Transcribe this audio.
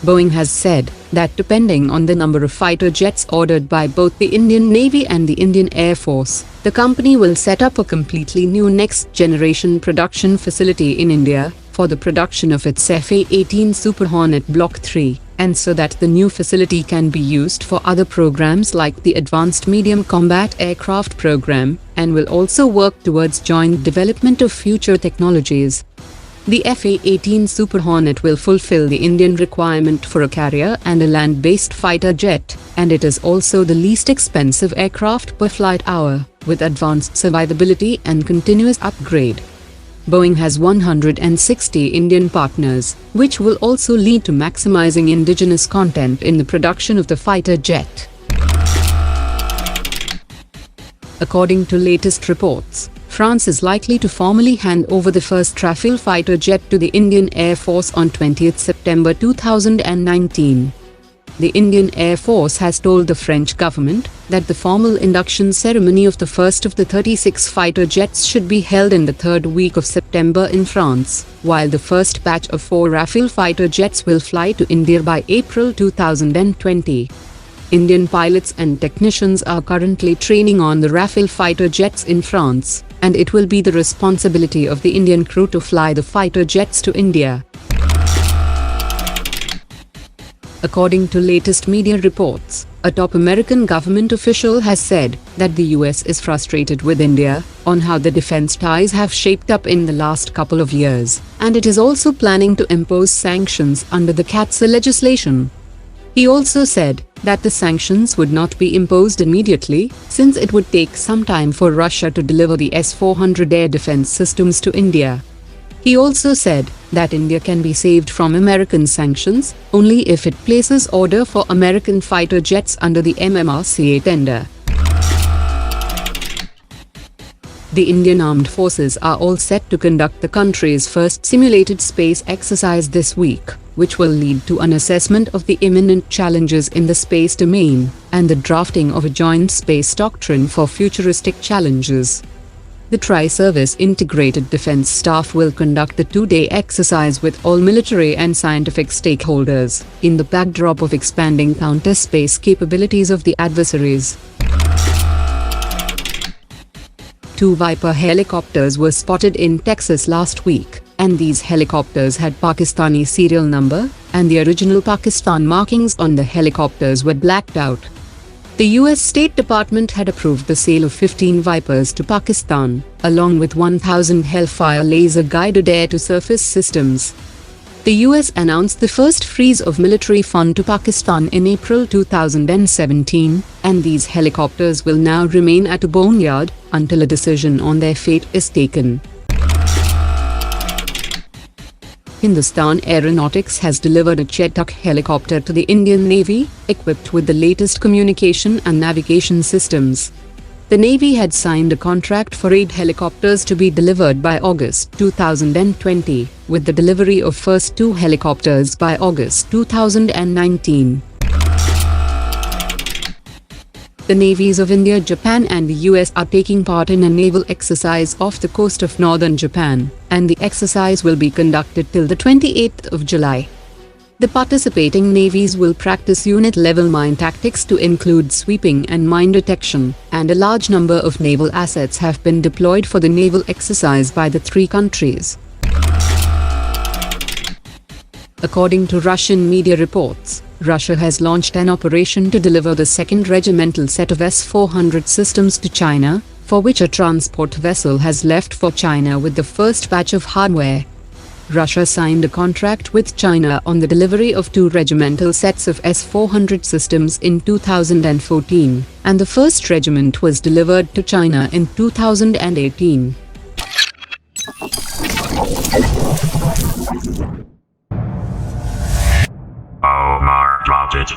Boeing has said that depending on the number of fighter jets ordered by both the Indian Navy and the Indian Air Force, the company will set up a completely new next-generation production facility in India for the production of its F/A-18 Super Hornet Block 3, and so that the new facility can be used for other programs like the Advanced Medium Combat Aircraft program, and will also work towards joint development of future technologies. The F/A-18 Super Hornet will fulfill the Indian requirement for a carrier and a land-based fighter jet, and it is also the least expensive aircraft per flight hour, with advanced survivability and continuous upgrade. Boeing has 160 Indian partners, which will also lead to maximizing indigenous content in the production of the fighter jet. According to latest reports, France is likely to formally hand over the first Rafale fighter jet to the Indian Air Force on 20th September 2019. The Indian Air Force has told the French government that the formal induction ceremony of the first of the 36 fighter jets should be held in the third week of September in France, while the first batch of 4 Rafale fighter jets will fly to India by April 2020. Indian pilots and technicians are currently training on the Rafale fighter jets in France, and it will be the responsibility of the Indian crew to fly the fighter jets to India. According to latest media reports, a top American government official has said that the US is frustrated with India on how the defense ties have shaped up in the last couple of years, and it is also planning to impose sanctions under the CAATSA legislation. He also said that the sanctions would not be imposed immediately, since it would take some time for Russia to deliver the S-400 air defense systems to India. He also said that India can be saved from American sanctions only if it places order for American fighter jets under the AMCA tender. The Indian Armed Forces are all set to conduct the country's first simulated space exercise this week, which will lead to an assessment of the imminent challenges in the space domain and the drafting of a joint space doctrine for futuristic challenges. The Tri-Service Integrated Defense Staff will conduct the 2-day exercise with all military and scientific stakeholders, in the backdrop of expanding counter-space capabilities of the adversaries. 2 Viper helicopters were spotted in Texas last week, and these helicopters had Pakistani serial number, and the original Pakistan markings on the helicopters were blacked out. The US State Department had approved the sale of 15 Vipers to Pakistan, along with 1,000 Hellfire laser-guided air-to-surface systems. The US announced the first freeze of military fund to Pakistan in April 2017, and these helicopters will now remain at a boneyard until a decision on their fate is taken. Hindustan Aeronautics has delivered a Chetak helicopter to the Indian Navy, equipped with the latest communication and navigation systems. The Navy had signed a contract for 8 helicopters to be delivered by August 2020, with the delivery of first 2 helicopters by August 2019. The navies of India, Japan and the US are taking part in a naval exercise off the coast of northern Japan, and the exercise will be conducted till the 28th of July. The participating navies will practice unit-level mine tactics to include sweeping and mine detection, and a large number of naval assets have been deployed for the naval exercise by the 3 countries. According to Russian media reports, Russia has launched an operation to deliver the second regimental set of S-400 systems to China, for which a transport vessel has left for China with the first batch of hardware. Russia signed a contract with China on the delivery of 2 regimental sets of S-400 systems in 2014, and the first regiment was delivered to China in 2018. Omar dropped it.